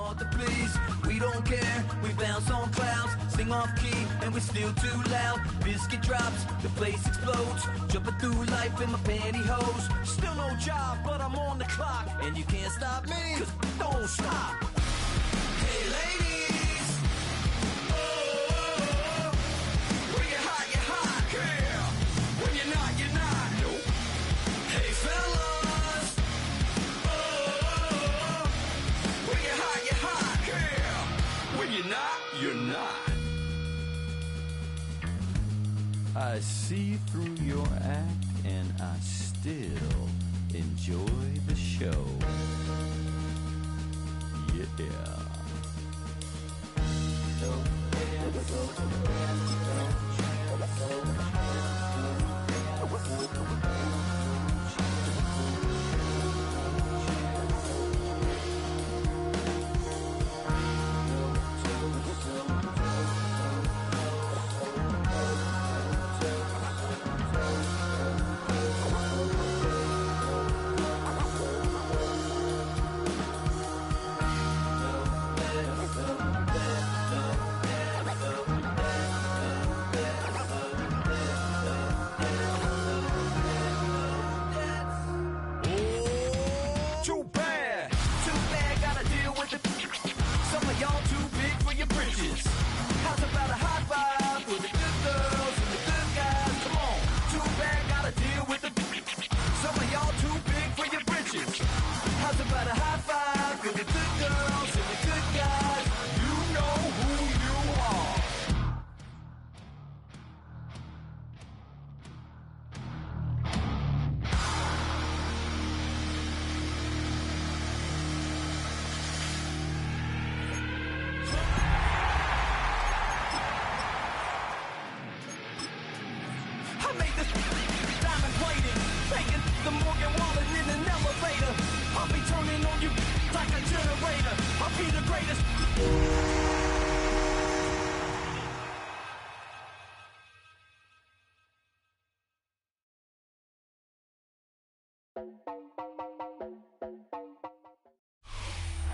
hard to please. We don't care, we bounce on clouds, sing off key, and we're still too loud. Biscuit drops, the place explodes. Jumping through life in my pantyhose. Still no job, but I'm on the clock, and you can't stop me, 'cause don't stop. Hey ladies, oh, when you're hot, yeah. When you're not, you're not. Nope. Hey fellas, oh, when you're hot, yeah. When you're not, you're not. I see through your act, and I still enjoy the show. Yeah.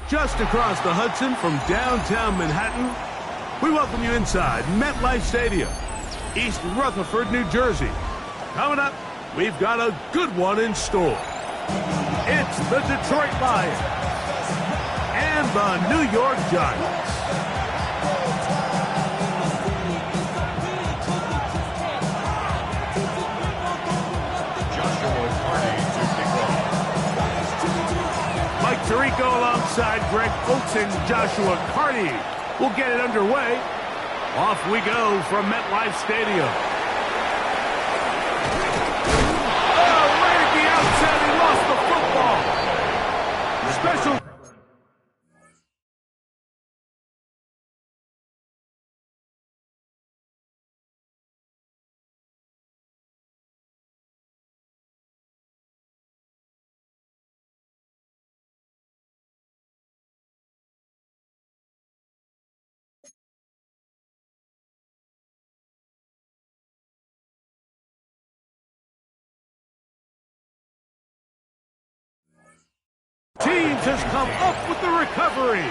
Just across the Hudson from downtown Manhattan, we welcome you inside MetLife Stadium, East Rutherford, New Jersey. Coming up, we've got a good one in store. It's the Detroit Lions and the New York Giants. Mike Tirico alongside Greg Oates and Joshua Carty will get it underway. Off we go from MetLife Stadium. Oh, right at the outset, he lost the football. Special. Teams has come up with the recovery.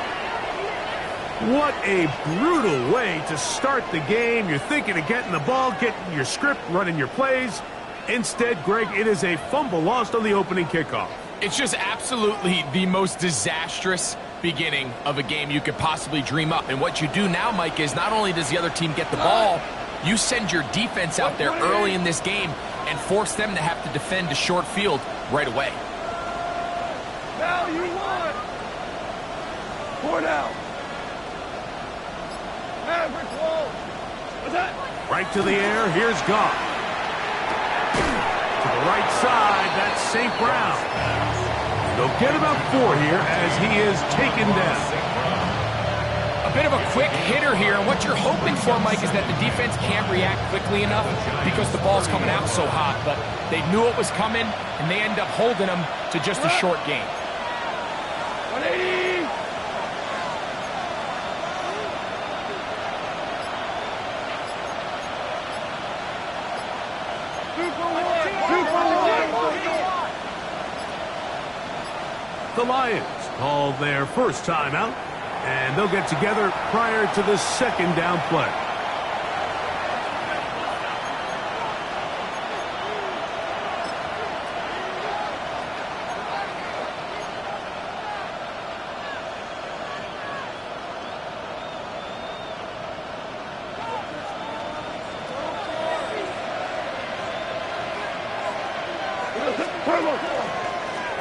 What a brutal way to start the game. You're thinking of getting the ball, getting your script, running your plays. Instead, Greg, it is a fumble lost on the opening kickoff. It's just absolutely the most disastrous beginning of a game you could possibly dream up. And what you do now, Mike, is not only does the other team get the ball, you send your defense out there early in this game and force them to have to defend a short field right away. Now you won. 4 down. Maverick wall. What's that? Right to the air. Here's Goff. To the right side. That's St. Brown. They'll get about 4 here as he is taken down. A bit of a quick hitter here, and what you're hoping for, Mike, is that the defense can't react quickly enough because the ball's coming out so hot. But they knew it was coming, and they end up holding them to just a short game. 180. The Lions call their first timeout And they'll get together prior to the second down play.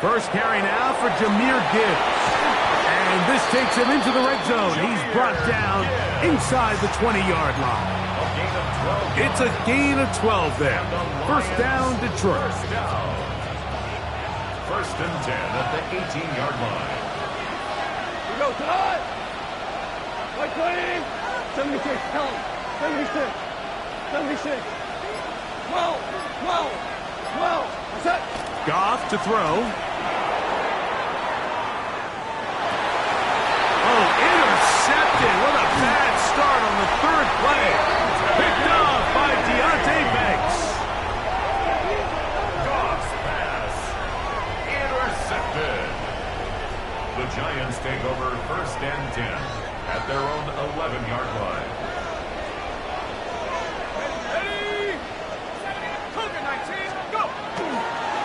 First carry now for Jahmyr Gibbs. And this takes him into the red zone. He's brought down inside the 20-yard line. It's a gain of 12 there. First down, Detroit. First and 10 at the 18-yard line. We go, Todd! White 20! 76, tell him. 76. 76. 12. 12. 12. That's it. Goff to throw. Oh, intercepted. What a bad start on the third play. Picked off by Deontay Banks. Goff's pass. Intercepted. The Giants take over first and 10 at their own 11-yard line. Ready? Cougar 19, go!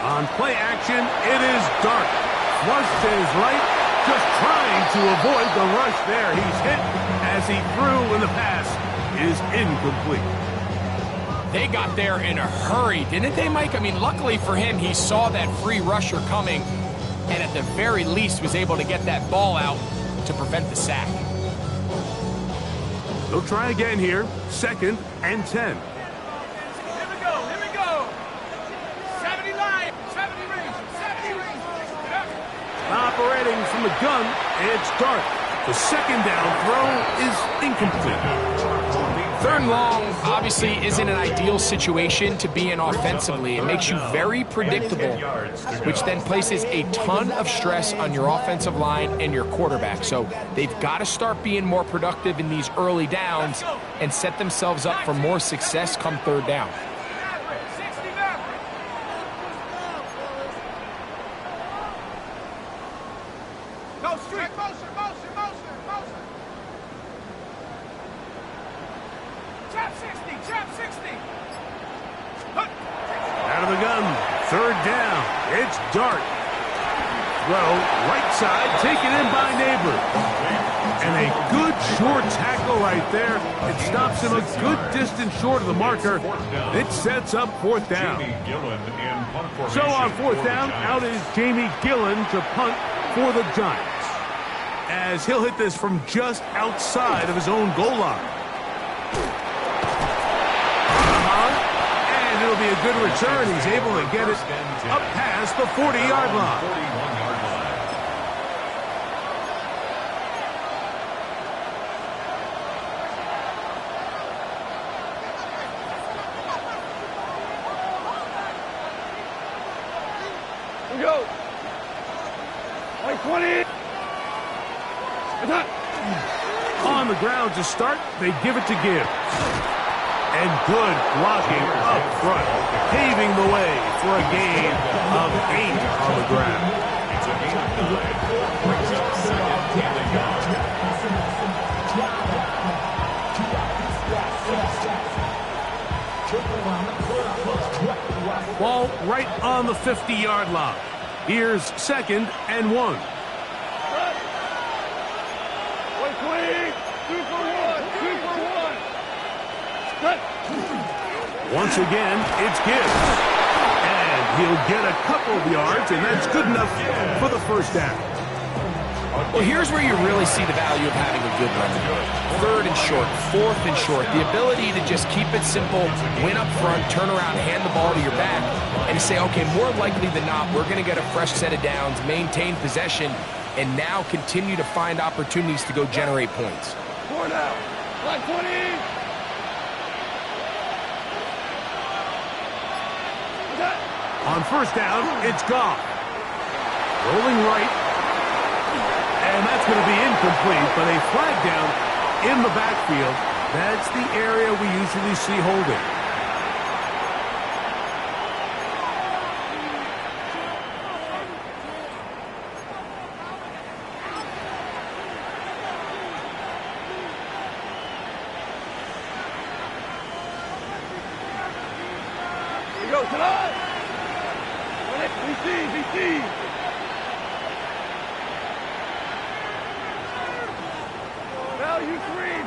On play action, it is Dart. Flush to his right, just trying to avoid the rush there. He's hit as he threw, and the pass is incomplete. They got there in a hurry, didn't they, Mike? I mean, luckily for him, he saw that free rusher coming, and at the very least was able to get that ball out to prevent the sack. They'll try again here. Second and 10. Here we go, here we go! 70 line, 70 range, 70 range! Get up! Operating from the gun, it's Dart. The second down throw is incomplete. Third and long obviously isn't an ideal situation to be in offensively. It makes you very predictable, which then places a ton of stress on your offensive line and your quarterback. So they've got to start being more productive in these early downs and set themselves up for more success come third down. 60 Go street! Motion, motion, motion, motion! Trap 60, trap 60! Out of the gun, third down. It's Dart. Throw, right side, taken in by Neighbor. And a good short tackle right there. It stops him a good distance short of the marker. It sets up fourth down. So on fourth down, out is Jamie Gillen to punt for the Giants, as he'll hit this from just outside of his own goal line. And it'll be a good return. He's able to get it up past the 40-yard line. We go! White 20! Attack! On the ground to start, they give it to Gibbs. And good blocking up front, paving the way for a gain of 8 on the ground. It's a gain of 9. Brings up second and goal. Ball right on the 50-yard line. Here's second and 1. White 20! 2 for 1! 2 for 1! Cut! Once again, it's Gibbs. And he'll get a couple of yards, and that's good enough for the first down. Well, here's where you really see the value of having a good run. Third and short, fourth and short. The ability to just keep it simple, win up front, turn around, hand the ball to your back, and say, okay, more likely than not, we're going to get a fresh set of downs, maintain possession, and now continue to find opportunities to go generate points. 4 now! Black 20! On first down, it's Goff. Rolling right. And that's going to be incomplete, but a flag down in the backfield. That's the area we usually see holding.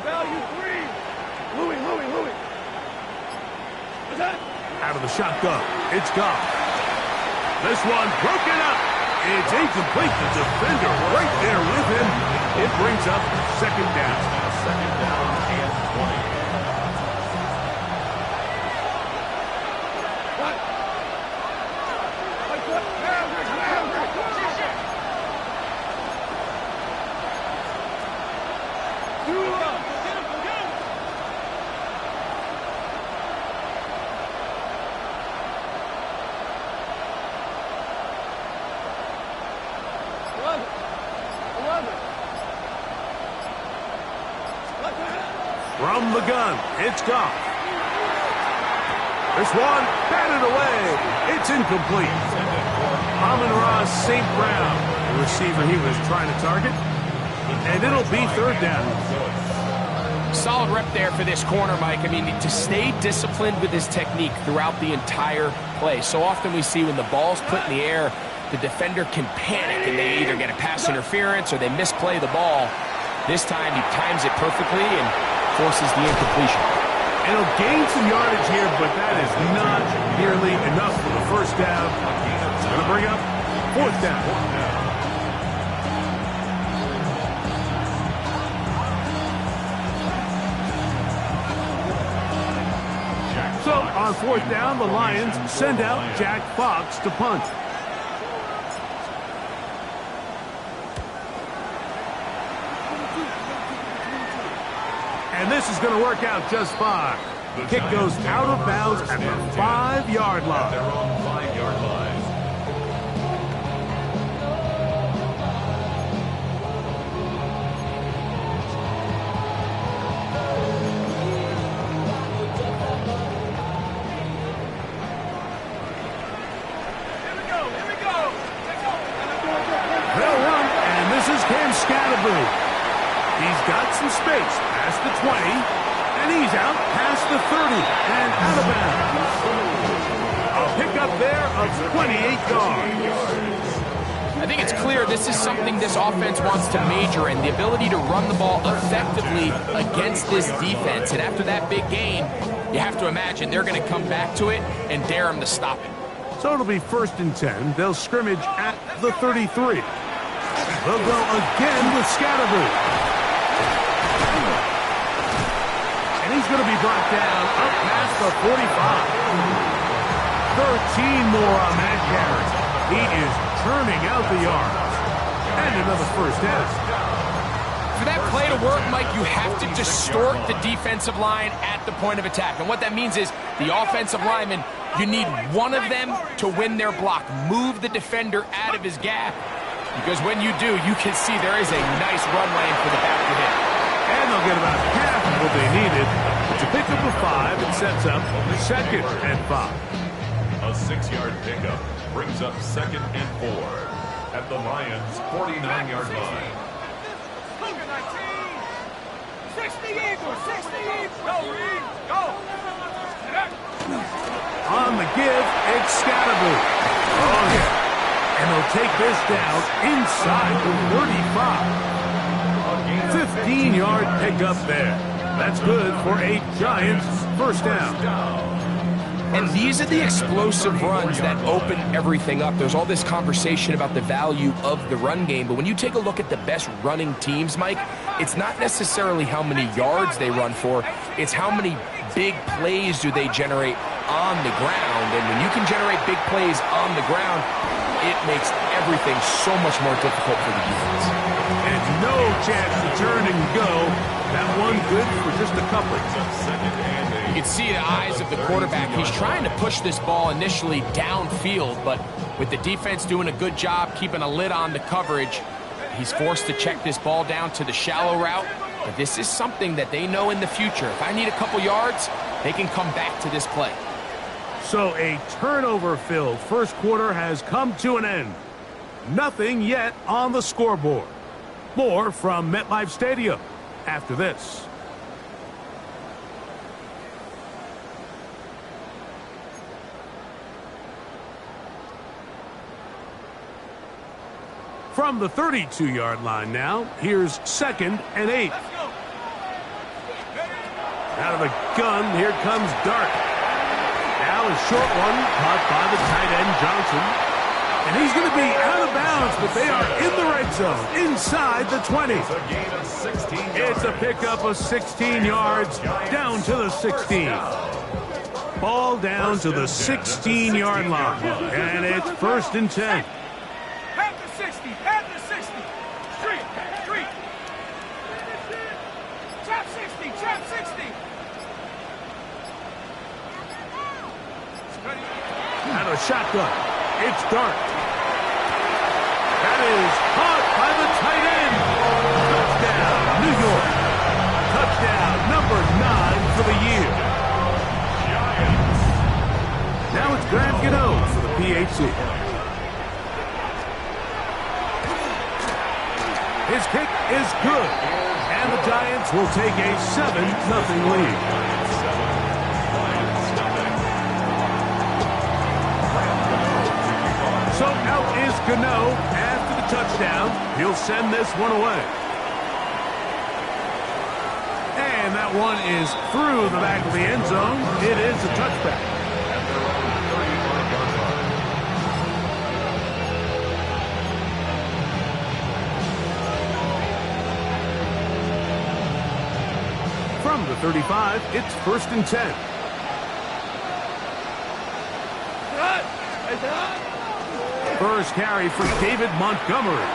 Value three. Louis. What's that? Out of the shotgun. It's gone. This one broken up. It's incomplete. The defender right there with him. It brings up second down. Second down and 20. From the gun, it's gone. This one, batted away. It's incomplete. Amon-Ra St. Brown, the receiver he was trying to target. And it'll be third down. Solid rep there for this corner, Mike. I mean, to stay disciplined with his technique throughout the entire play. So often we see when the ball's put in the air, the defender can panic and they either get a pass interference or they misplay the ball. This time he times it perfectly and forces the incompletion. And he'll gain some yardage here, but that is not nearly enough for the first down. It's going to bring up fourth down. So on fourth down, the Lions send out Jack Fox to punt. And this is going to work out just fine. The kick goes out of bounds at the 5-yard line. Their own 5-yard line. Here we go. They'll run, and this is Cam Scatterboo. He's got some space past the 20, and he's out past the 30 and out of bounds. A pickup there of 28 yards. I think it's clear this is something this offense wants to major in, the ability to run the ball effectively against this defense. And after that big gain, you have to imagine they're going to come back to it and dare him to stop it. So it'll be first and 10. They'll scrimmage at the 33. They'll go again with Scatterboo. And he's going to be brought down up past the 45. 13 more on that carry. He is turning out the yards. And another first down. For that play to work, Mike, you have to distort the defensive line at the point of attack. And what that means is the offensive lineman, you need one of them to win their block. Move the defender out of his gap. Because when you do, you can see there is a nice run lane for the back to hit. And they'll get about half of what they needed. To pick up a 5, it sets up second and 5. A 6-yard pickup brings up second and 4 at the Lions' 49-yard line. 60 Eagles. Go, Reed. Go. On the give, it's Scatterboo. Oh, yeah. And they'll take this down inside the 35. 15-yard pickup there. That's good for a Giants first down. And these are the explosive runs that open everything up. There's all this conversation about the value of the run game, but when you take a look at the best running teams, Mike, it's not necessarily how many yards they run for, it's how many big plays do they generate on the ground. And when you can generate big plays on the ground, it makes everything so much more difficult for the defense. And no chance to turn and go. That one good for just a couple. You can see the eyes of the quarterback. He's trying to push this ball initially downfield, but with the defense doing a good job keeping a lid on the coverage, he's forced to check this ball down to the shallow route. But this is something that they know in the future. If I need a couple yards, they can come back to this play. So a turnover-filled first quarter has come to an end. Nothing yet on the scoreboard. More from MetLife Stadium after this. From the 32-yard line now, here's 2nd and 8. Out of the gun, here comes Dart. Now a short one caught by the tight end Johnson. And he's going to be out of bounds, but they are in the red zone, inside the 20. It's a pickup of 16 yards, down to the 16. Ball down to the 16-yard line, and it's 1st and 10. Head to 60, head to 60. Street, street. Trap 60, trap 60. Out of shotgun, it's Dart. That is caught by the tight end. Touchdown, New York. Touchdown, number 9 for the year. Now it's Grant Gano for the PHC. His kick is good, and the Giants will take a 7-0 lead. So out is Gano after the touchdown. He'll send this one away. And that one is through the back of the end zone. It is a touchback. From the 35, it's 1st and 10. First carry for David Montgomery.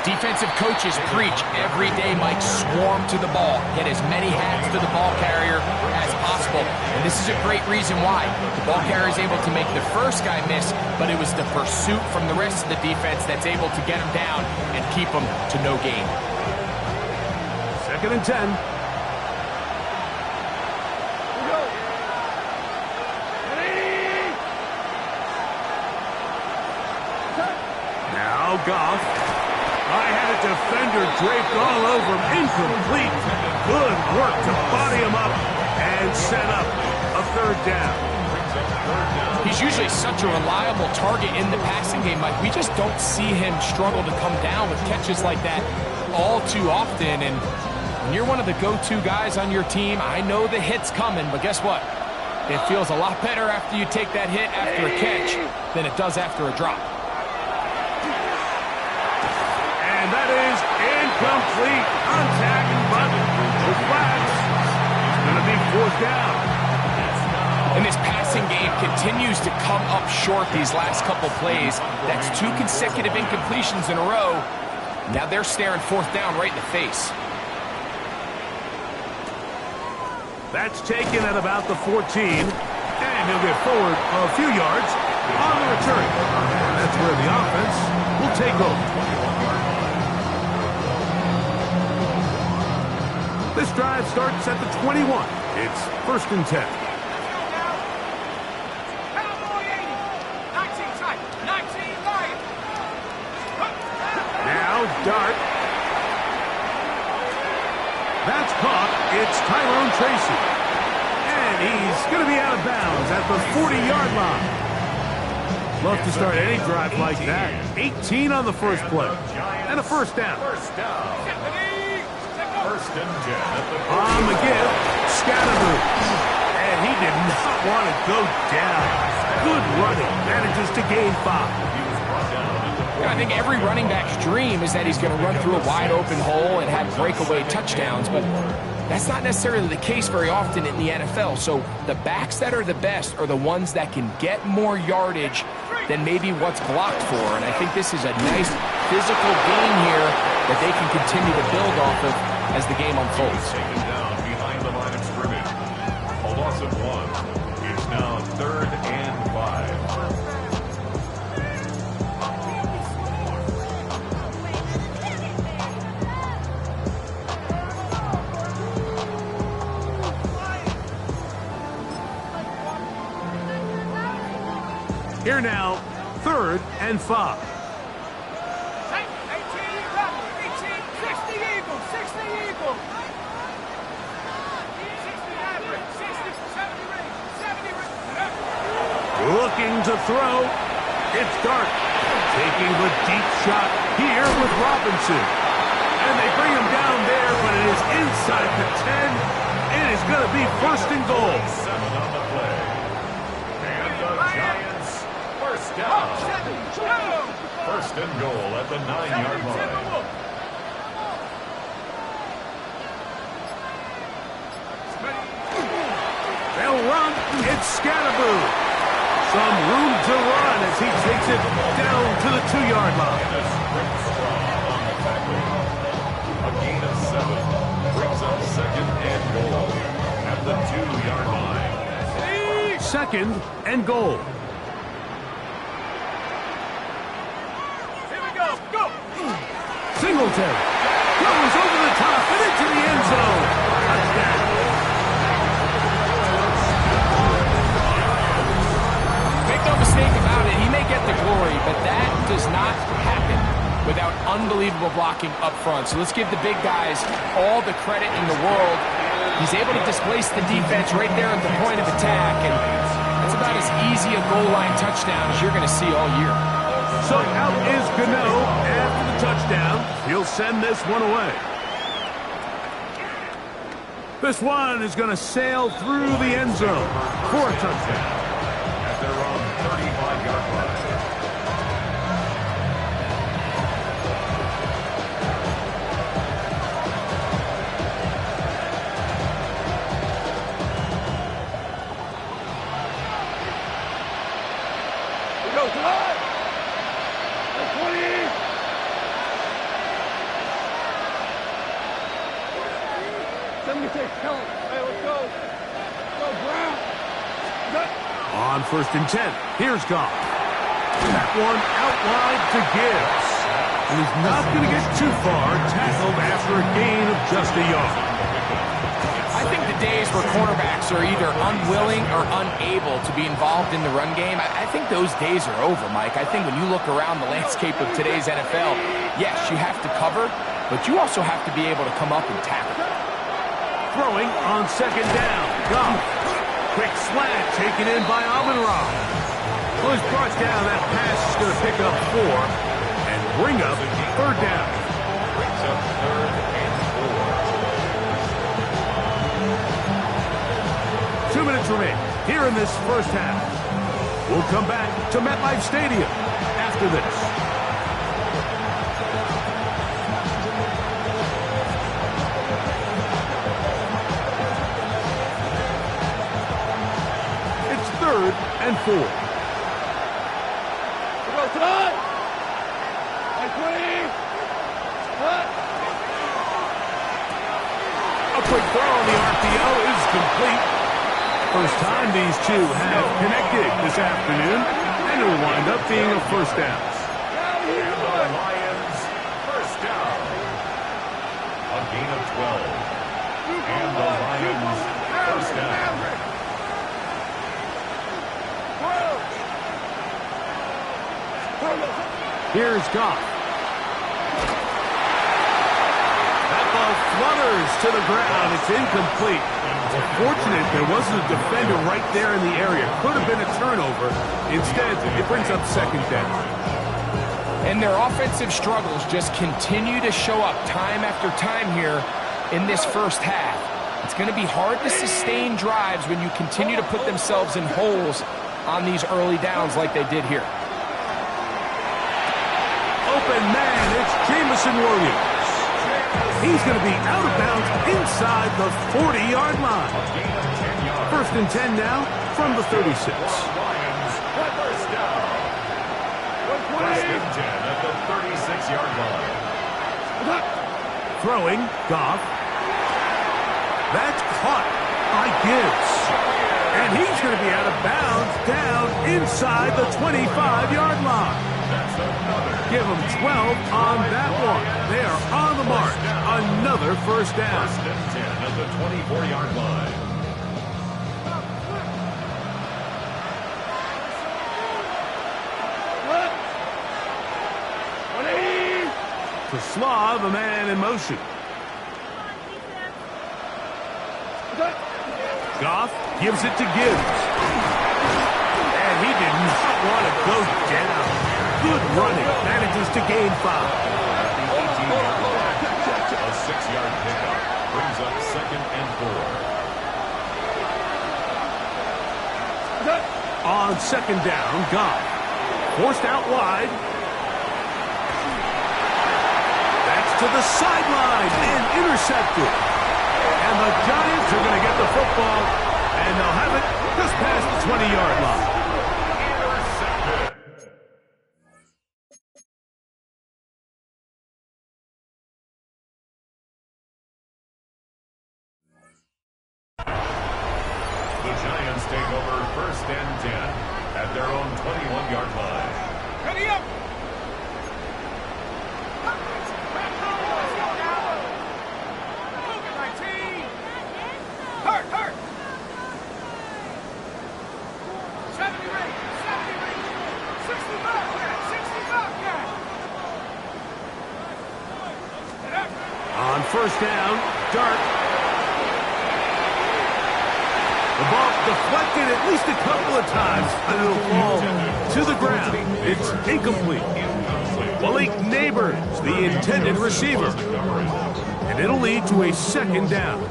Defensive coaches preach every day, Mike, swarm to the ball. Get as many hats to the ball carrier as possible. And this is a great reason why. The ball carrier is able to make the first guy miss, but it was the pursuit from the rest of the defense that's able to get him down and keep him to no gain. 2nd and 10. Goff. I had a defender draped all over him. Incomplete. Good work to body him up and set up a 3rd down. He's usually such a reliable target in the passing game, Mike. We just don't see him struggle to come down with catches like that all too often. And when you're one of the go-to guys on your team, I know the hit's coming, but guess what? It feels a lot better after you take that hit after a catch than it does after a drop. And that is incomplete. Contact, but the flags. It's going to be 4th down. And this passing game continues to come up short these last couple plays. That's 2 consecutive incompletions in a row. Now they're staring 4th down right in the face. That's taken at about the 14. And he'll get forward a few yards on the return. That's where the offense will take over. This drive starts at the 21. It's 1st and 10. Now Dart. That's caught. It's Tyrone Tracy. And he's going to be out of bounds at the 40-yard line. Love to start any drive like that. 18 on the first play. And a 1st down. On the give, Scatteroo. And he did not want to go down. Good running. Manages to gain 5. I think every running back's dream is that he's going to run through a wide-open hole and have breakaway touchdowns, but that's not necessarily the case very often in the NFL. So the backs that are the best are the ones that can get more yardage than maybe what's blocked for. And I think this is a nice physical game here that they can continue to build off of as the game unfolds. Taken down behind the line of scrimmage. A loss of 1. It's now 3rd and 5. Here now, 3rd and 5. 18, 60 Eagles, 60 Eagles. 60 average, 60, 70 range, 70 range. Looking to throw. It's Dart. Taking the deep shot here with Robinson. And they bring him down there, but it is inside the 10. It is going to be first and goal. 7 on the play. And the Giants first down. First and goal at the 9-yard line. They'll run. It's Scatterboo. Some room to run as he takes it down to the 2-yard line. And a sprint strong on the tackle. A gain of 7 brings up second and goal at the 2-yard line. Second and goal. Here we go. Go. Singletary goes over the top and into the end zone. Touchdown. Make no mistake about it, he may get the glory, but that does not happen without unbelievable blocking up front. So let's give the big guys all the credit in the world. He's able to displace the defense right there at the point of attack, and that's about as easy a goal line touchdown as you're going to see all year. So out is Gano after the touchdown. He'll send this one away. This one is going to sail through the end zone for a touchdown. At their own 35-yard line. Go, July. 20. Tell him. Hey, let's go. Go, Brown. On first and 10, here's Goff. That one out wide to Gibbs. And he's not going to get too far, tackled after a gain of just a yard. I think the days where cornerbacks are either unwilling or unable to be involved in the run game, I think those days are over, Mike. I think when you look around the landscape of today's NFL, yes, you have to cover, but you also have to be able to come up and tackle. Throwing on second down, Goff. Quick slant taken in by Amon-Ra. Well, he's brought down. That pass is going to pick up 4 and bring up third down. Brings up third and 4. 2 minutes remain here in this first half. We'll come back to MetLife Stadium after this. It's third and 4. Go, tonight. 20. What? A quick throw on the RPO is complete. First time these two have connected this afternoon, and it'll wind up being a first down. And the Lions first down. A gain of 12. And the Lions first down. Here's Goff. That ball flutters to the ground. It's incomplete. Fortunate there wasn't a defender right there in the area. Could have been a turnover. Instead, it brings up second down. And their offensive struggles just continue to show up time after time here in this first half. It's going to be hard to sustain drives when you continue to put themselves in holes on these early downs like they did here. Open man, it's Jamison Williams. He's going to be out of bounds inside the 40-yard line. First and 10 now from the 36. Lions first down. First and 10 at the 36-yard line. Throwing, Goff. That's caught by Gibbs. And he's going to be out of bounds down inside the 25-yard line. Give them 12 on that one. They are on the mark. Another first down. First and 10 at the 24-yard line. To Slav, a man in motion. Goff gives it to Gibbs. And he did not want to go down. Good running. Manages to gain 5. At the 18-yard line, a 6-yard pickup brings up 2nd and 4. On 2nd down, Goff. Forced out wide. That's to the sideline and intercepted. And the Giants are going to get the football, and they'll have it just past the 20-yard line. Intercepted. The Giants take over 1st and 10 at their own 21-yard line. Ready up! Hurt! 70 range! 65 yard! On 1st down, Dart. The ball deflected at least a couple of times, and it'll fall to the ground. It's incomplete. Malik Neighbors, the intended receiver. And it'll lead to a 2nd down.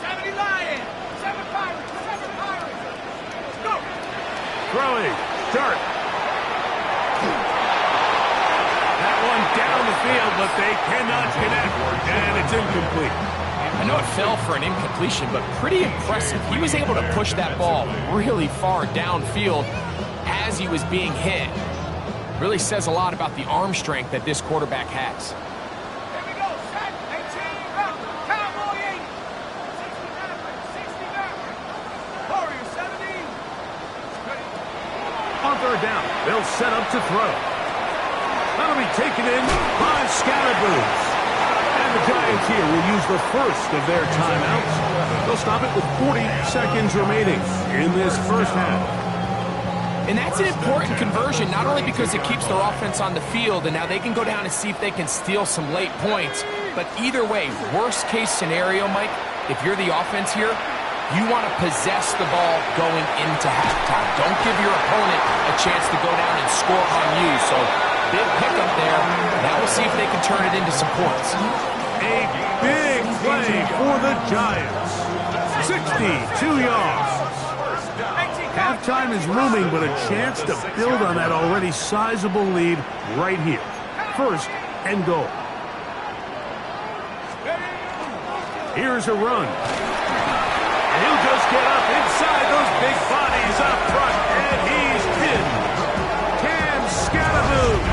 70 Lions! 7 Pirates! 7 Pirates! Go! Throwing, Dart. That one down the field, but they cannot connect, and it's incomplete. I know it fell for an incompletion, but pretty impressive. He was able to push that ball really far downfield as he was being hit. Really says a lot about the arm strength that this quarterback has. Here we go, set, 18, up, Cowboy 80, 60 Warrior 70. On 3rd down, they'll set up to throw. That'll be taken in by Scalabrine. And the Giants here will use the first of their timeouts. They'll stop it with 40 seconds remaining in this first half. And that's an important conversion, not only because it keeps their offense on the field, and now they can go down and see if they can steal some late points. But either way, worst case scenario, Mike, if you're the offense here, you want to possess the ball going into halftime. Don't give your opponent a chance to go down and score on you. So big pickup there. Now we'll see if they can turn it into some points. A big play for the Giants. 62 yards. Halftime is looming, but a chance to build on that already sizable lead right here. 1st and goal. Here's a run. And he'll just get up inside those big bodies up front, and he's pinned. Cam Scalabrine.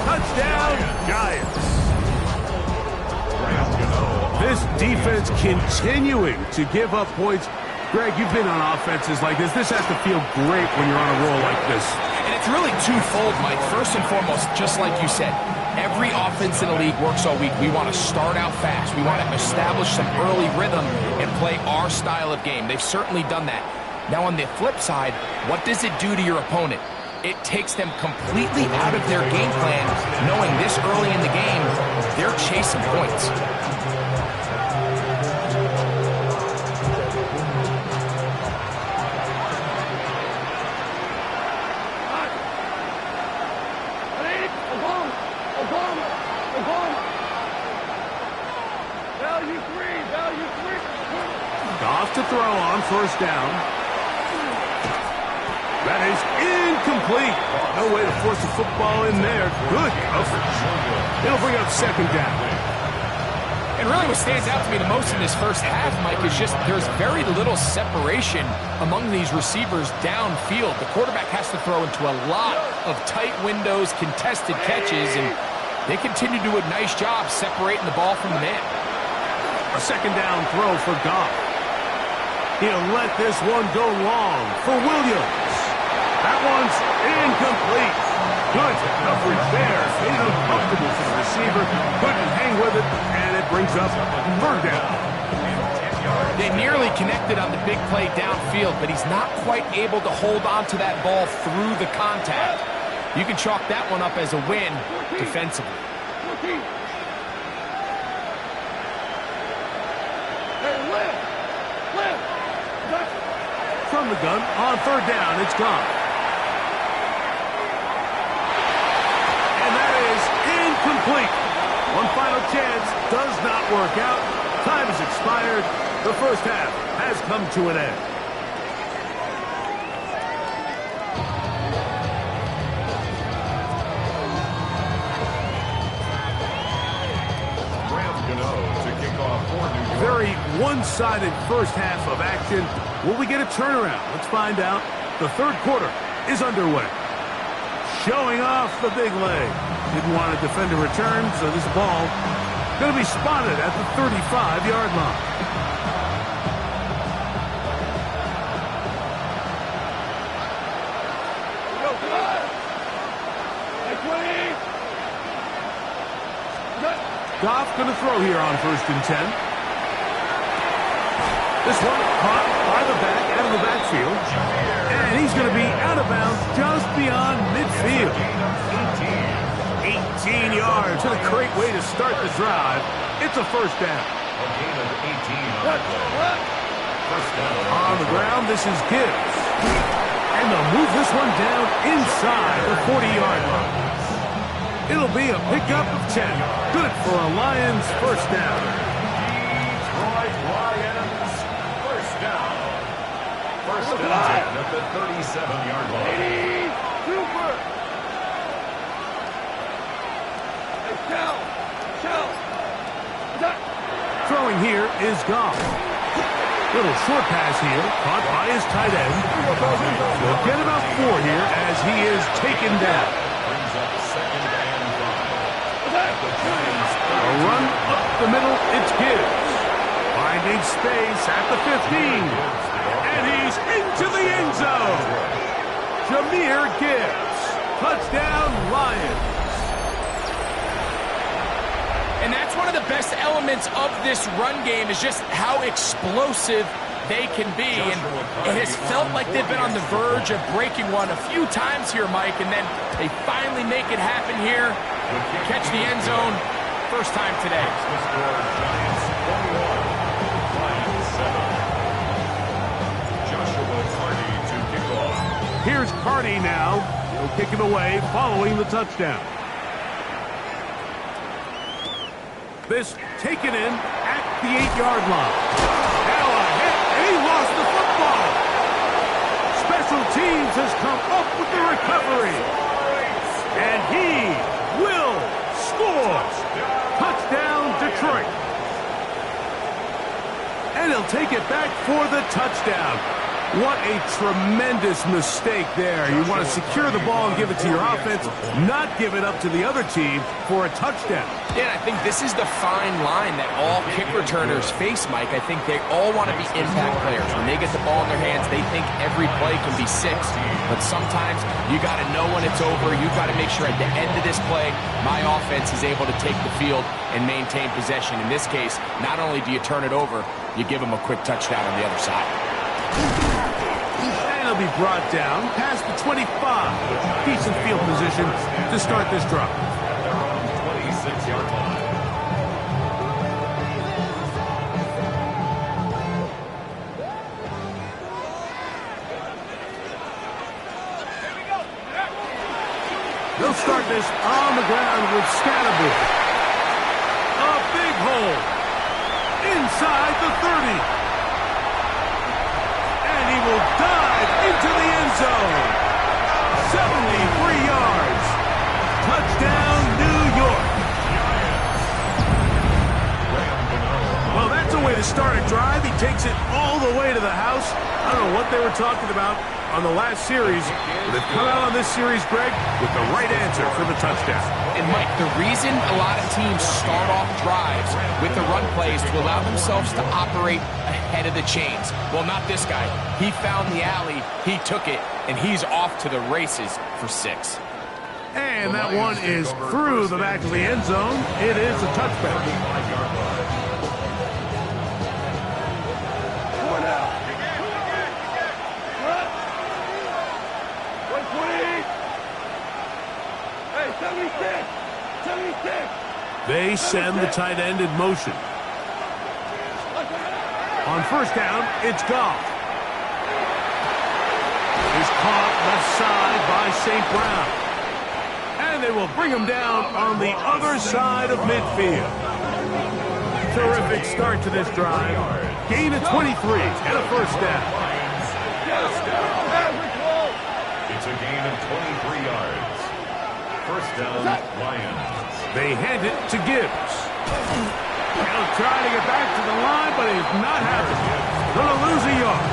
Touchdown, Giants. This defense continuing to give up points. Greg, you've been on offenses like this. This has to feel great when you're on a roll like this. And it's really twofold, Mike. First and foremost, just like you said, every offense in the league works all week. We want to start out fast. We want to establish some early rhythm and play our style of game. They've certainly done that. Now, on the flip side, what does it do to your opponent? It takes them completely out of their game plan, knowing this early in the game, they're chasing points. Goff to throw on 1st down. That is incomplete. No way to force the football in there. Good coverage. It'll bring up 2nd down. And really what stands out to me the most in this first half, Mike, is just there's very little separation among these receivers downfield. The quarterback has to throw into a lot of tight windows, contested catches, and they continue to do a nice job separating the ball from the man. A 2nd down throw for Goff. He'll let this one go long for Williams. That one's incomplete. Good coverage there. Made it uncomfortable for the receiver. Couldn't hang with it, and it brings up 3rd down. They nearly connected on the big play downfield, but he's not quite able to hold on to that ball through the contact. You can chalk that one up as a win defensively. the gun. On third down, it's gone. And that is incomplete. One final chance does not work out. Time has expired. The first half has come to an end. Very one-sided first half of action. Will we get a turnaround? Let's find out. The third quarter is underway. Showing off the big leg. Didn't want to defend a return, so this ball going to be spotted at the 35-yard line. Goff going to throw here on 1st and 10. This one caught by the back, out of the backfield. And he's going to be out of bounds just beyond midfield. 18 yards. What a great way to start the drive. It's a first down. A gain of 18 on the play. First down. On the ground, this is Gibbs. And they'll move this one down inside the 40-yard line. It'll be a pickup of 10. Good for a Lions first down. Detroit Lions first down. First and 10 at the 37-yard line. Super! Hey, Shell! Throwing here is Goff. Little short pass here, caught by his tight end. He'll get about 4 here as he is taken down. Brings up second and 5. The Giants. A run up the middle, it's Gibbs. Finding space at the 15. And he's into the end zone. Jahmyr Gibbs. Touchdown, Lions. And that's one of the best elements of this run game is just how explosive they can be. And it has felt like they've been on the verge of breaking one a few times here, Mike, and then they finally make it happen here. Catch the end zone. First time today. The score, Giants 21, Lions 7. Joshua Carty to kick off. Here's Carty now. He'll kick it away following the touchdown. This taken in at the 8-yard line. Now a hit, and he lost the football. Special teams has come up with the recovery. And he will score. Touchdown, Detroit. And he'll take it back for the touchdown. What a tremendous mistake there. You want to secure the ball and give it to your offense, not give it up to the other team for a touchdown. Yeah, I think this is the fine line that all kick returners face, Mike. I think they all want to be impact players. When they get the ball in their hands, they think every play can be 6. But sometimes you got to know when it's over. You got to make sure at the end of this play, my offense is able to take the field and maintain possession. In this case, not only do you turn it over, you give them a quick touchdown on the other side. And he'll be brought down past the 25. Decent field position to start this drive. They're on 26-yard line. They'll start this on the ground with Scatterby. A big hole inside the 30. And he will dive into the end zone. 73 yards. Touchdown, New York. Well, that's a way to start a drive. He takes it all the way to the house. I don't know what they were talking about on the last series, but they've come out on this series, Greg, with the right answer for the touchdown. And, Mike, the reason a lot of teams start off drives with the run plays to allow themselves to operate ahead of the chains. Well, not this guy. He found the alley, he took it, and he's off to the races for 6. And that one is through the back of the end zone. It is a touchback. They send the tight end in motion. On first down, it's Goff. caught left side by St. Brown. And they will bring him down on the other side of midfield. Terrific start to this drive. Gain of 23 and a first down. It's a gain of 23 yards. First down, Lions. They hand it to Gibbs. He'll try to get back to the line, but he's not having it. Going to lose a yard.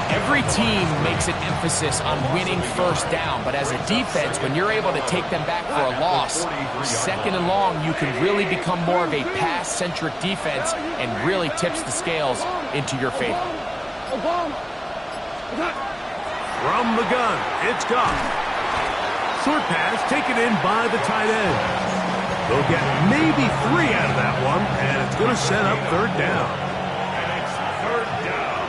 Every team makes an emphasis on winning first down, but as a defense, when you're able to take them back for a loss, second and long, you can really become more of a pass-centric defense and really tips the scales into your favor. From the gun, it's gone. Short pass taken in by the tight end. They'll get maybe 3 out of that one, and it's going to set up third down. And it's third down.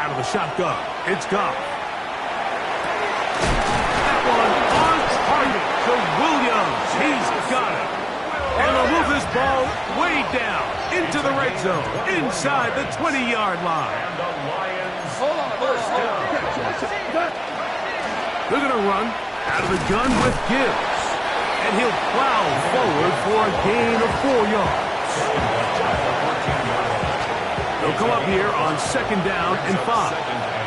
Out of the shotgun, it's gone. That one on target to Williams. He's got it. And they'll move this ball way down into the red zone, inside the 20-yard line. And the Lions first down. They're going to run out of the gun with Gibbs. And he'll plow forward for a gain of 4 yards. They'll come up here on second down and 5. Second and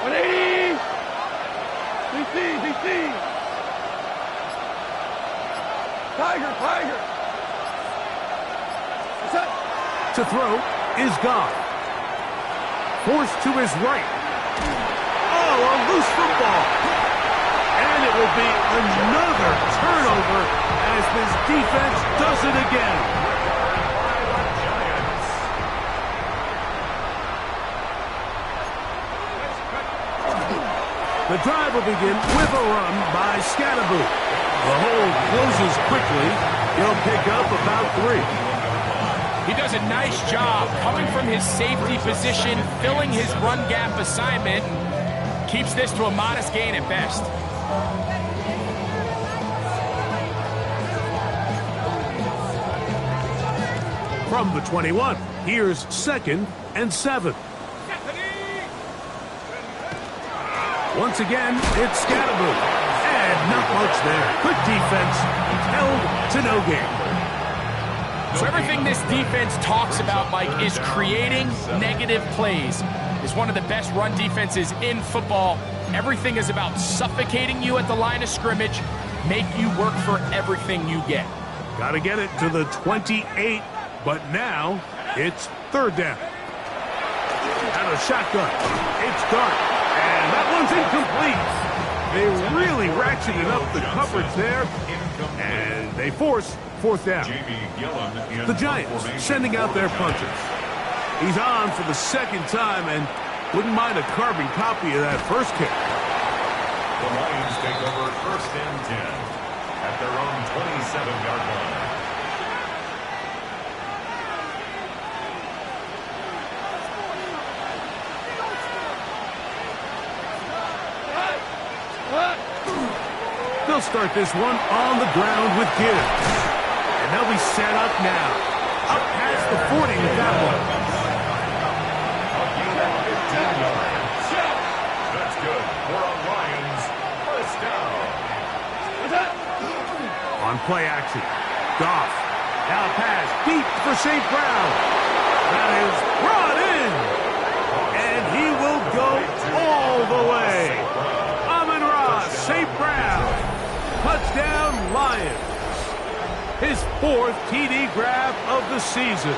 180! Tiger! To throw is gone. Forced to his right. Oh, a loose football. And it will be another turnover as this defense does it again. The drive will begin with a run by Scatterboot. The hole closes quickly. He'll pick up about 3. He does a nice job coming from his safety position, filling his run gap assignment, and keeps this to a modest gain at best. From the 21, here's second and 7. Once again, it's Scatterboot. And not much there. Good defense. Held to no gain. So everything this defense talks about, Mike, is creating negative plays. It's one of the best run defenses in football. Everything is about suffocating you at the line of scrimmage, make you work for everything you get. Got to get it to the 28, but now it's third down. Out of shotgun. It's dark. And that one's incomplete. They really ratcheted up the coverage there, and they force fourth down. The Giants sending out their punters. He's on for the second time and wouldn't mind a carbon copy of that first kick. The Lions take over first and 10 at their own 27-yard line. They'll start this one on the ground with Gibbs. And they'll be set up now. Up past the 40 with that one. That's good for a Lions first down. On play action. Goff. Now pass deep for St. Brown. That is brought in. And he will go all the way. Amon-Ra St. Brown. Touchdown, Lions. His 4th TD grab of the season.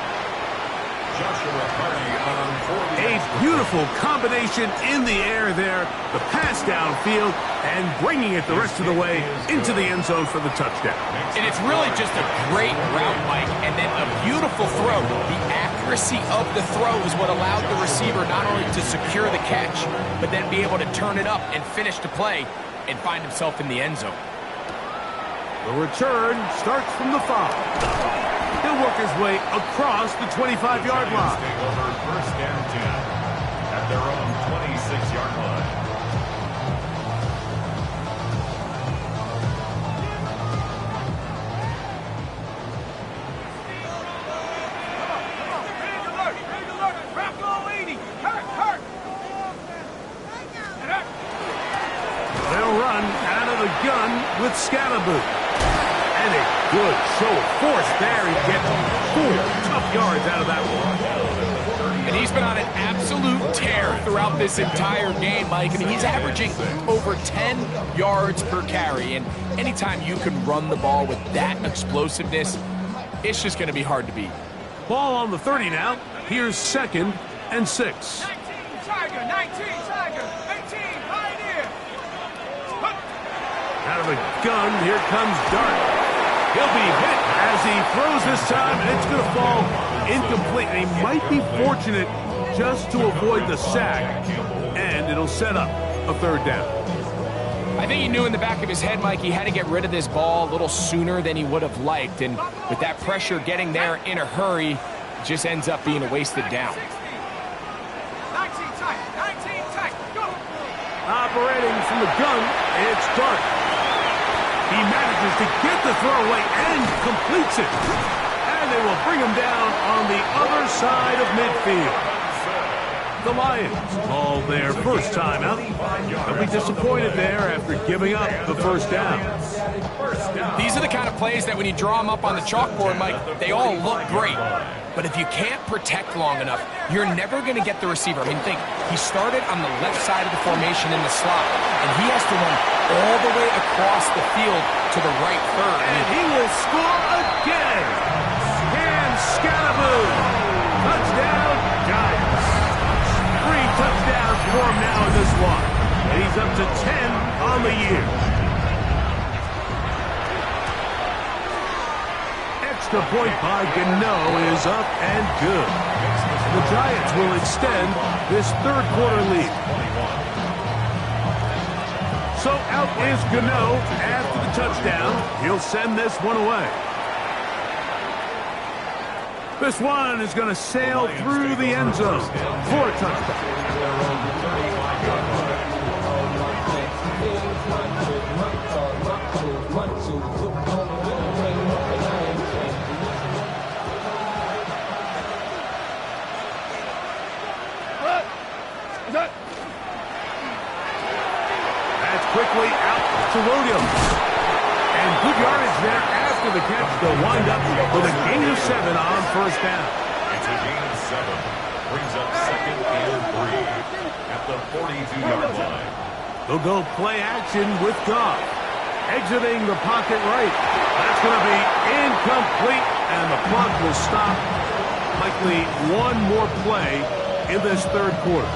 A beautiful combination in the air there. The pass downfield and bringing it the rest of the way into the end zone for the touchdown. And it's really just a great route, Mike, and then a beautiful throw. The accuracy of the throw is what allowed the receiver not only to secure the catch, but then be able to turn it up and finish the play and find himself in the end zone. The return starts from the 5. He'll work his way across the 25-yard line. Take over first and 10 at their own 26-yard line. with Scalaboo. And a good show of force there. He gets 4 tough yards out of that one. And he's been on an absolute tear throughout this entire game, Mike. I mean, he's averaging over 10 yards per carry. And anytime you can run the ball with that explosiveness, it's just going to be hard to beat. Ball on the 30 now. Here's 2nd and 6. 19 Tiger, 19 Tiger, 18 Pioneer. Out of the gun, here comes Dart. He'll be hit as he throws this time, and it's going to fall incomplete. And he might be fortunate just to avoid the sack, and it'll set up a 3rd down. I think he knew in the back of his head, Mike, he had to get rid of this ball a little sooner than he would have liked. And with that pressure getting there in a hurry, it just ends up being a wasted down. 19 tight, 19 tight, go! Operating from the gun, it's Dart. He manages to get the throw away and completes it. And they will bring him down on the other side of midfield. The Lions call their first timeout. They'll be disappointed there after giving up the 1st down. These are the kind of plays that when you draw them up on the chalkboard, Mike, they all look great. But if you can't protect long enough, you're never going to get the receiver. I mean, think, he started on the left side of the formation in the slot, and he has to run all the way across the field to the right third. And he will score again. And Scalaboo. Touchdown, Giants. 3 touchdowns for him now in this one. And he's up to 10 on the year. Extra point by Gano is up and good. The Giants will extend this 3rd quarter lead. So out is Gano after the touchdown. He'll send this one away. This one is going to sail through the end zone for a touchdown. That's quickly out to Williams. And good yardage there after the catch. They'll wind up with a gain of 7 on 1st down. It's a gain of 7. Brings up 2nd and 3 at the 42-yard line. They'll go play action with Goff. Exiting the pocket right. That's going to be incomplete, and the clock will stop. Likely one more play in this 3rd quarter.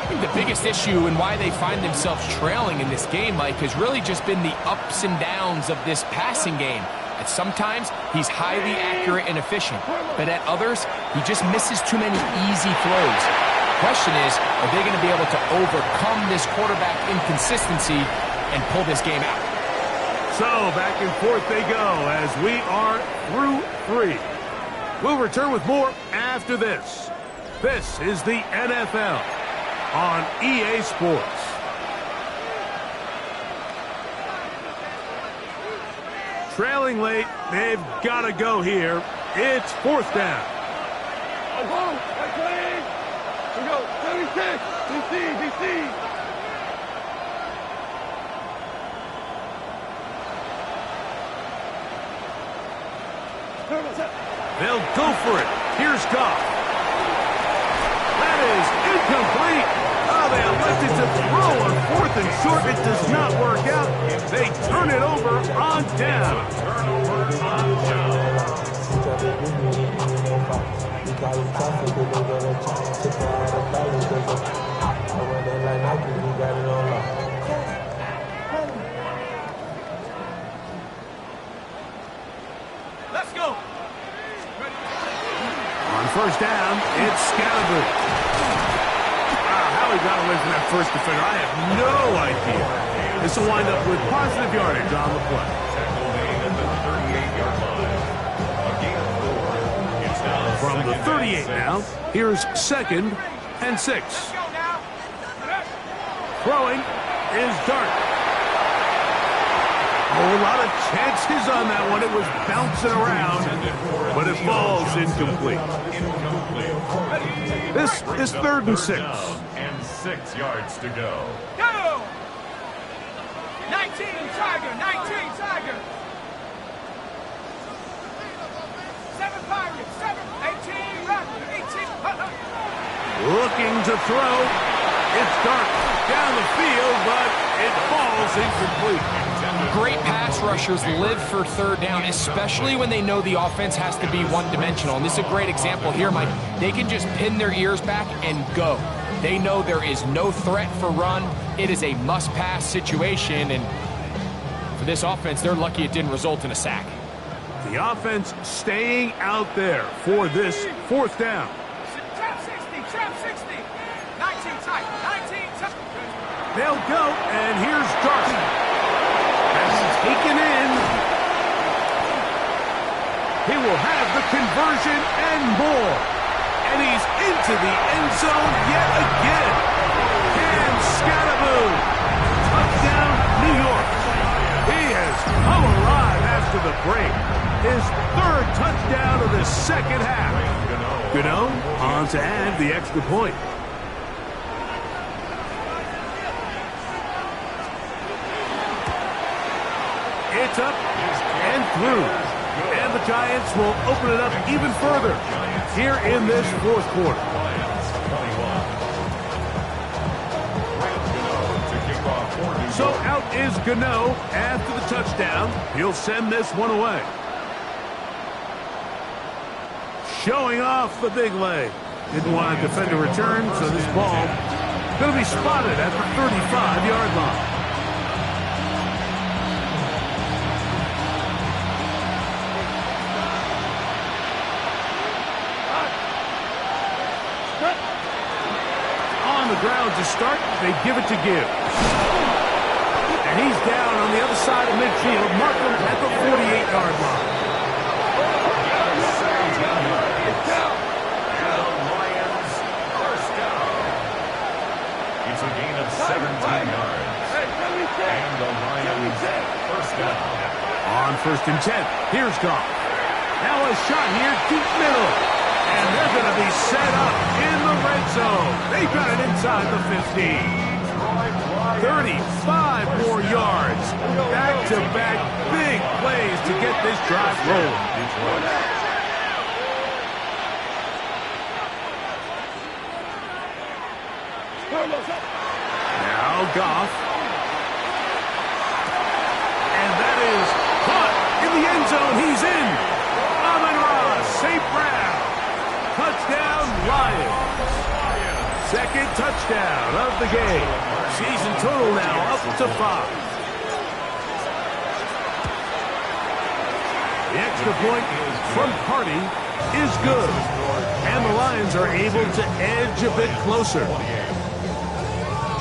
I think the biggest issue and why they find themselves trailing in this game, Mike, has really just been the ups and downs of this passing game. At sometimes, he's highly accurate and efficient, but at others, he just misses too many easy throws. The question is, are they going to be able to overcome this quarterback inconsistency and pull this game out? So, back and forth they go as we are through 3. We'll return with more after this. This is the NFL on EA Sports. Trailing late, they've got to go here. It's 4th down. We go, 76, DC. They'll go for it. Here's Goff. That is incomplete. Oh, they elected to throw on 4th and short. It does not work out. They turn it over on down. Let's go. On 1st down, it's Scalaboo. How he got away from that 1st defender, I have no idea. This will wind up with positive yardage on the play. From the 38 now, here's 2nd and 6. Throwing is Dart. A whole lot of chances on that one. It was bouncing around, but it falls incomplete. This is 3rd and 6. And 6 yards to go. Go! 19 Tiger, 19, Tiger. 7 Pirates, 7, 18, Rocky, 18. Looking to throw. It's dark down the field, but it falls incomplete. Great pass rushers live for third down, especially when they know the offense has to be one-dimensional. And this is a great example here, Mike. They can just pin their ears back and go. They know there is no threat for run. It is a must-pass situation, and for this offense, they're lucky it didn't result in a sack. The offense staying out there for this fourth down. Trap 60, 19 Tiger, 19 Tiger. They'll go, and here's Darcy. Pass is taken in. He will have the conversion and more. And he's into the end zone yet again. And Scataboo. Touchdown, New York. He has come alive after the break. His third touchdown of the second half. Gano on to add the extra point. It's up and through. And the Giants will open it up even further here in this fourth quarter. So out is Gano after the touchdown. He'll send this one away. Showing off the big leg. Didn't want to defend a return, so this ball going to be spotted at the 35-yard line. On the ground to start, they give it to Gibbs. And he's down on the other side of midfield. Markham at the 48-yard line. It's a gain of 17 yards. And the Lions first down. On 1st and 10, here's Goff. Now a shot here, deep middle. And they're going to be set up in the red zone. They got it inside the 50. 35 more yards. Back-to-back big plays to get this drive rolling. Now Goff. And that is caught in the end zone. He's in. Amon-Ra St. Brown. Touchdown, Lions. Second touchdown of the game. Season total now up to 5. The extra point from Hardy is good. And the Lions are able to edge a bit closer.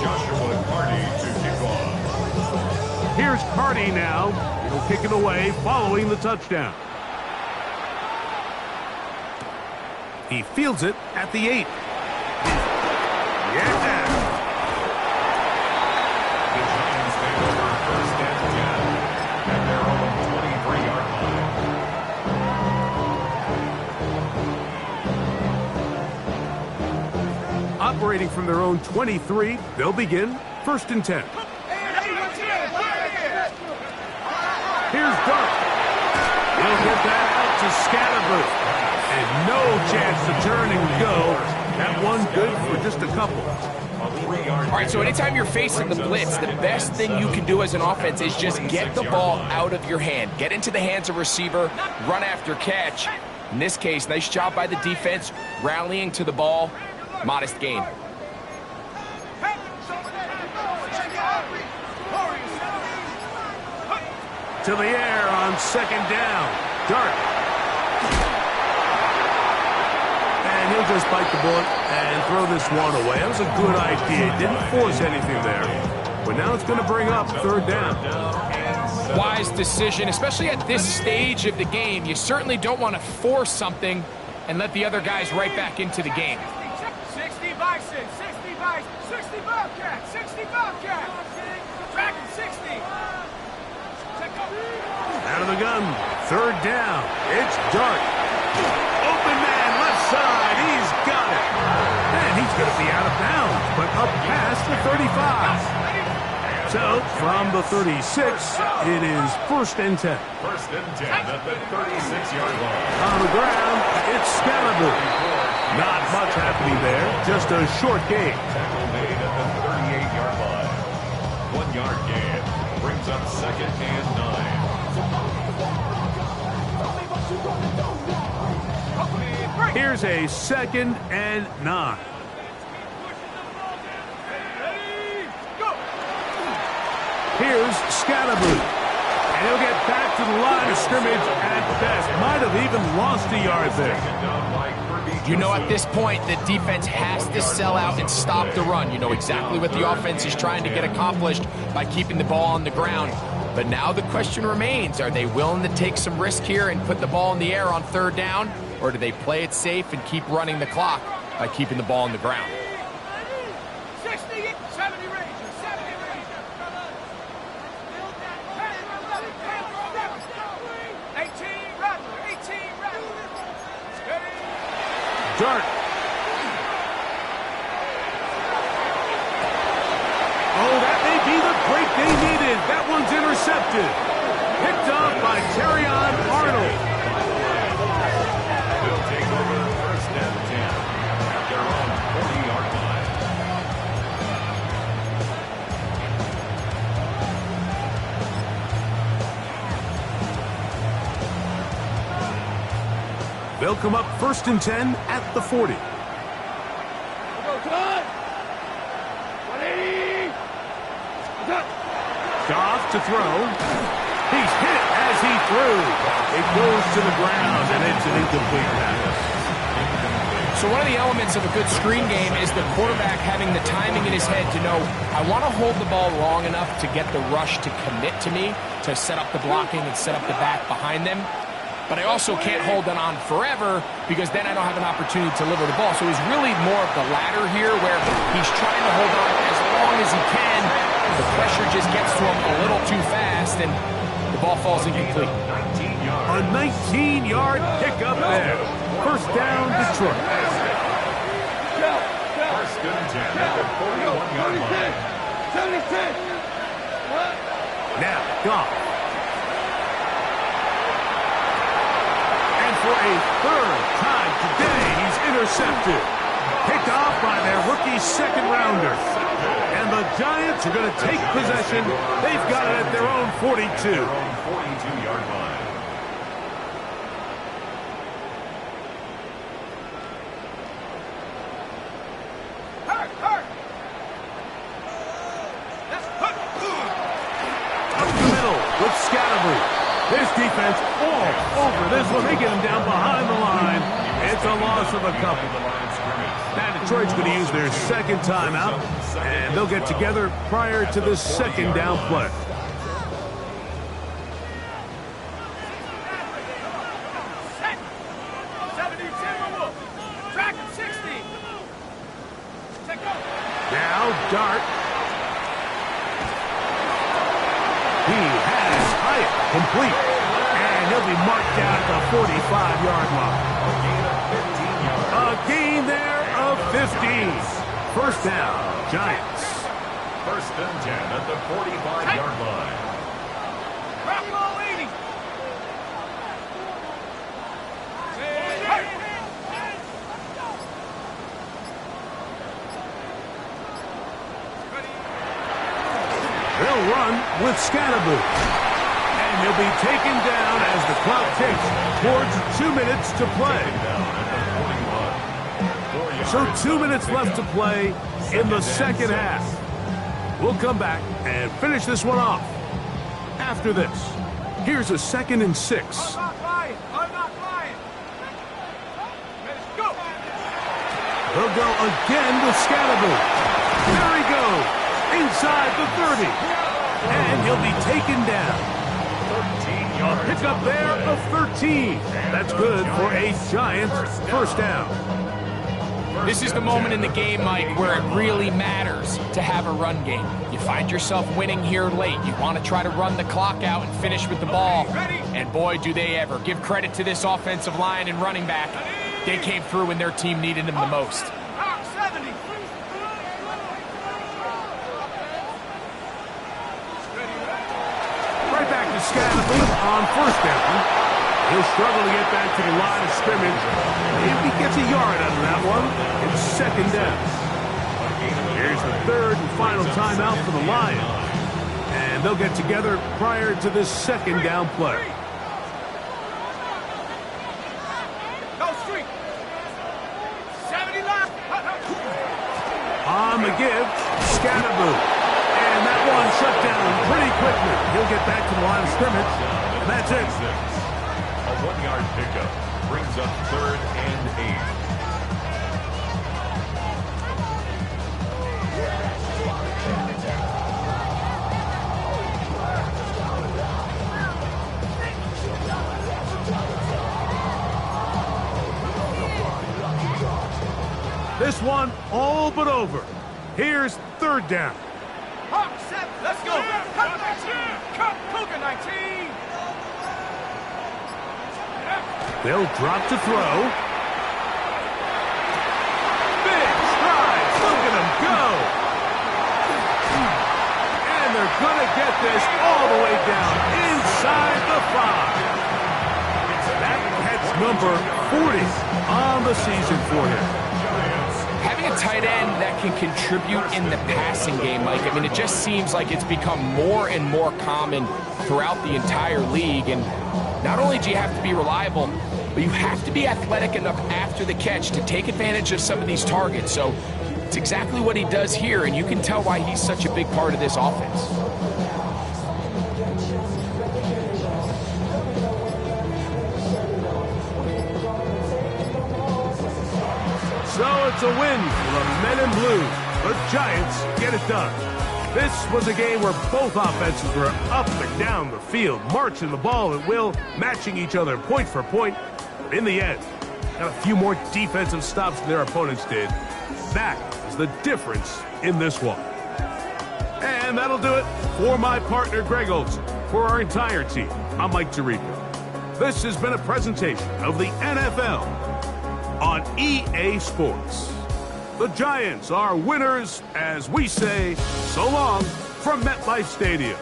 Joshua Carty to kick off. Here's Carty now. He'll kick it away following the touchdown. He fields it at the 8. Yeah. The Giants take over first and 10 at their own 23-yard line. Operating from their own 23, they'll begin 1st and 10. Here's Dark. He'll get that out to Scataboo. And no chance to turn and go. That one good for just a couple. All right, so anytime you're facing the blitz, the best thing you can do as an offense is just get the ball out of your hand. Get into the hands of receiver, run after catch. In this case, nice job by the defense, rallying to the ball. Modest gain. To the air on 2nd down. Dark. And he'll just bite the bullet and throw this one away. That was a good idea. Didn't force anything there. But now it's going to bring up 3rd down. Wise decision, especially at this stage of the game. You certainly don't want to force something and let the other guys right back into the game. 60 Bison, 60 Bison, 60 Bobcat, 60 Bobcat. Dragon 60. Out of the gun. 3rd down. It's Dark. Open man, left side. He's got it. And he's going to be out of bounds, but up past the 35. So, from the 36, it is 1st and 10. 1st and 10 at the 36-yard line. On the ground, it's Scalaboo. Not much happening there, just a short gain. Tackle made at the 38-yard line. 1-yard gain brings up 2nd and 9. Here's a 2nd and 9. Here's Scalaboo. And he'll get back to the line of scrimmage at best. Might have even lost a yard there. You know, at this point, the defense has to sell out and stop the run. You know exactly what the offense is trying to get accomplished by keeping the ball on the ground. But now the question remains, are they willing to take some risk here and put the ball in the air on 3rd down? Or do they play it safe and keep running the clock by keeping the ball on the ground? 60, 70 range, 70 range. Dart. Oh, that may be the break they needed. That one's intercepted. Picked up by Terrion Arnold. They'll take over 1st and 10 at their own 40-yard line. They'll come up 1st and 10 at the 40. Goff to throw. He's hit it as he threw. It goes to the ground, and it's an incomplete pass. So one of the elements of a good screen game is the quarterback having the timing in his head to know, I want to hold the ball long enough to get the rush to commit to me, to set up the blocking and set up the back behind them. But I also can't hold it on forever because then I don't have an opportunity to deliver the ball. So it's really more of the latter here where he's trying to hold on as long as he can. The pressure just gets to him a little too fast and the ball falls incomplete. A 19-yard pickup there. 1st down, Detroit. 1st and 10 at the 41-yard line. Now, Goff. And for a 3rd time today, he's intercepted. Picked off by their rookie 2nd-rounder. And the Giants are going to take possession. They've got it at their own 42. Their own 42-yard line. Up the middle with Scalaboo. This defense all over this one. They get him down behind the line. It's a loss of a couple. Now Detroit's going to use their 2nd timeout, and they'll get together prior to this 2nd down play. Now Dart. He has Hyatt complete, and he'll be marked down at the 45-yard line. A gain there of 15. 1st down, Giants. 1st and 10 at the 45-yard line. Rock ball 80. They'll run with Scalaboo. And he'll be taken down as the clock ticks towards 2 minutes to play. So 2 minutes left to play in the 2nd half. We'll come back and finish this one off. After this, here's a 2nd and 6. I'm not flying. Let's go. He'll go again with Scalaboo. There he goes. Inside the 30. And he'll be taken down. 13 A yards. pickup there of 13. That's good for a Giants 1st down. This is the moment in the game, Mike, where it really matters to have a run game. You find yourself winning here late. You want to try to run the clock out and finish with the ball. And boy, do they ever. Give credit to this offensive line and running back. They came through when their team needed them the most. 70. Scannably on first down. He'll struggle to get back to the line of scrimmage. If he gets a yard out of that one, it's second down. Here's the third and final timeout for the Lions. And they'll get together prior to this second down play. Go street. 70 line. On the give, Scannably. And that one shut down pretty quickly. He'll get back to the line of scrimmage. And that's it. A 1-yard pickup brings up 3rd and 8. This one all but over. Here's third down. Hawk set. Let's go. Cut 19. Cut Cougar 19. They'll drop to throw. Big strides. Look at them go. And they're going to get this all the way down inside the 5. That gets number 40 on the season for him. Having a tight end that can contribute in the passing game, Mike, I mean, it just seems like it's become more and more common throughout the entire league. And not only do you have to be reliable, but you have to be athletic enough after the catch to take advantage of some of these targets. So it's exactly what he does here, and you can tell why he's such a big part of this offense. So it's a win for the Men in Blue. The Giants get it done. This was a game where both offenses were up and down the field, marching the ball at will, matching each other point for point. In the end, got a few more defensive stops than their opponents did. That is the difference in this one. And that'll do it for my partner, Greg Olson. For our entire team, I'm Mike Tirico. This has been a presentation of the NFL on EA Sports. The Giants are winners as we say so long from MetLife Stadium.